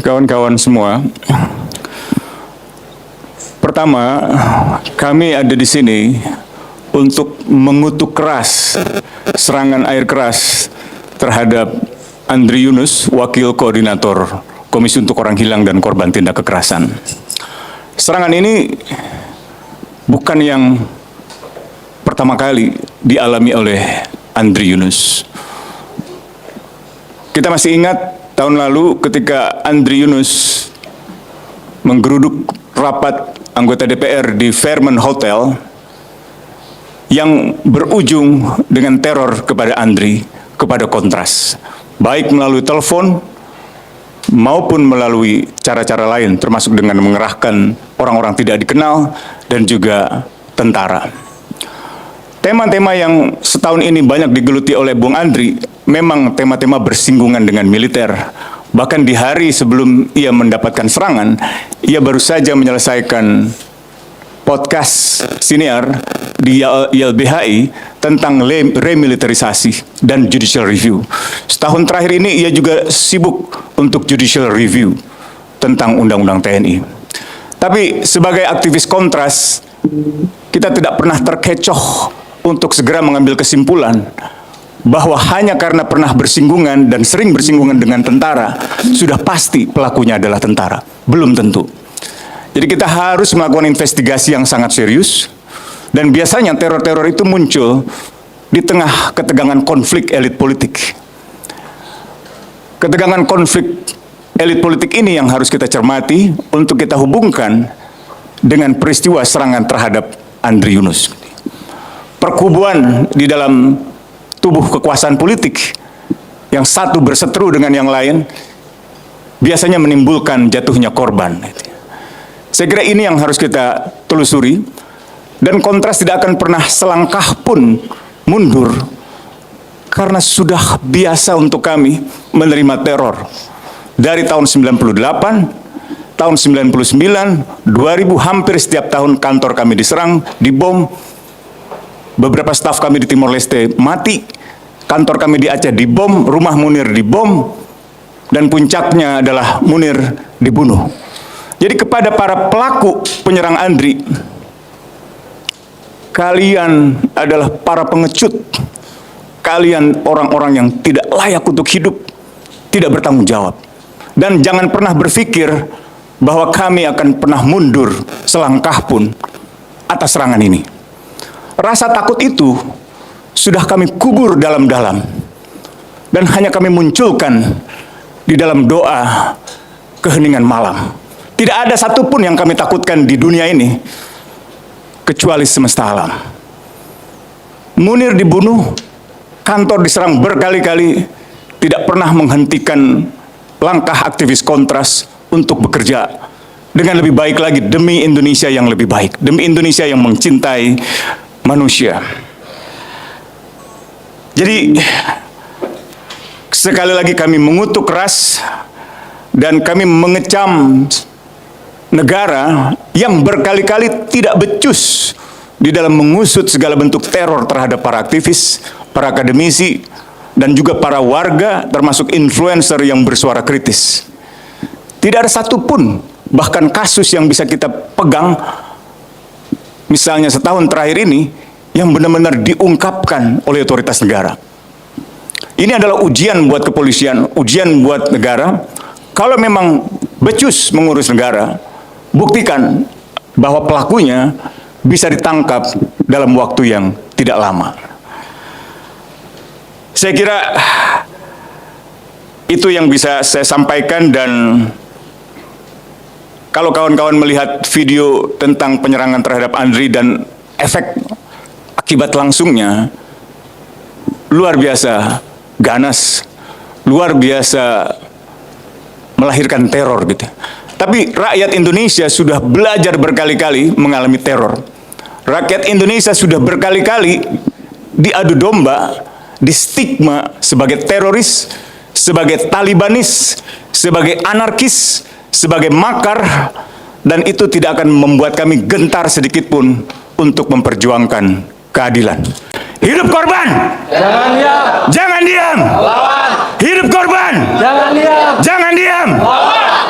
kawan-kawan semua. Pertama, kami ada di sini untuk mengutuk keras serangan air keras terhadap Andri Yunus, Wakil Koordinator Komisi untuk Orang Hilang dan Korban Tindak Kekerasan. Serangan ini bukan yang pertama kali dialami oleh Andri Yunus. Kita masih ingat tahun lalu ketika Andri Yunus menggeruduk rapat anggota DPR di Fairmont Hotel yang berujung dengan teror kepada Andri, kepada Kontras, baik melalui telepon maupun melalui cara-cara lain, termasuk dengan mengerahkan orang-orang tidak dikenal dan juga tentara. Tema-tema yang setahun ini banyak digeluti oleh Bung Andri memang tema-tema bersinggungan dengan militer. Bahkan di hari sebelum ia mendapatkan serangan, ia baru saja menyelesaikan podcast siniar di YLBHI tentang remilitarisasi dan judicial review. Setahun terakhir ini ia juga sibuk untuk judicial review tentang Undang-Undang TNI. Tapi sebagai aktivis Kontras, kita tidak pernah terkecoh untuk segera mengambil kesimpulan bahwa hanya karena pernah bersinggungan dan sering bersinggungan dengan tentara, sudah pasti pelakunya adalah tentara. Belum tentu. Jadi kita harus melakukan investigasi yang sangat serius, dan biasanya teror-teror itu muncul di tengah ketegangan konflik elit politik. Ketegangan konflik elit politik ini yang harus kita cermati untuk kita hubungkan dengan peristiwa serangan terhadap Andri Yunus. Perkubuan di dalam tubuh kekuasaan politik yang satu berseteru dengan yang lain biasanya menimbulkan jatuhnya korban. Saya kira ini yang harus kita telusuri, dan Kontras tidak akan pernah selangkah pun mundur karena sudah biasa untuk kami menerima teror dari tahun 98, tahun 99, 2000, hampir setiap tahun kantor kami diserang, dibom. Beberapa staf kami di Timor Leste mati, kantor kami di Aceh dibom, rumah Munir dibom, dan puncaknya adalah Munir dibunuh. Jadi kepada para pelaku penyerang Andri, kalian adalah para pengecut, kalian orang-orang yang tidak layak untuk hidup, tidak bertanggung jawab. Dan jangan pernah berpikir bahwa kami akan pernah mundur selangkah pun atas serangan ini. Rasa takut itu sudah kami kubur dalam-dalam, dan hanya kami munculkan di dalam doa keheningan malam. Tidak ada satupun yang kami takutkan di dunia ini kecuali semesta alam. Munir dibunuh, kantor diserang berkali-kali, tidak pernah menghentikan langkah aktivis Kontras untuk bekerja dengan lebih baik lagi demi Indonesia yang lebih baik, demi Indonesia yang mencintai manusia. Jadi sekali lagi kami mengutuk keras dan kami mengecam negara yang berkali-kali tidak becus di dalam mengusut segala bentuk teror terhadap para aktivis, para akademisi, dan juga para warga, termasuk influencer yang bersuara kritis. Tidak ada satupun, bahkan kasus yang bisa kita pegang, misalnya setahun terakhir ini, yang benar-benar diungkapkan oleh otoritas negara. Ini adalah ujian buat kepolisian, ujian buat negara. Kalau memang becus mengurus negara, buktikan bahwa pelakunya bisa ditangkap dalam waktu yang tidak lama. Saya kira itu yang bisa saya sampaikan, dan kalau kawan-kawan melihat video tentang penyerangan terhadap Andri dan efek akibat langsungnya, luar biasa ganas, luar biasa melahirkan teror gitu. Tapi rakyat Indonesia sudah belajar berkali-kali mengalami teror. Rakyat Indonesia sudah berkali-kali diadu domba, distigma sebagai teroris, sebagai Talibanis, sebagai anarkis, sebagai makar, dan itu tidak akan membuat kami gentar sedikit pun untuk memperjuangkan keadilan. Hidup korban! Jangan diam! Jangan diam! Lawan! Hidup korban! Jangan diam! Jangan diam! Lawan!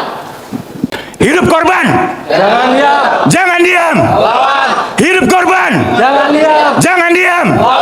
Hidup korban! Jangan diam. Jangan diam! Lawan. Hidup korban! Jangan diam. Jangan diam! Lawan.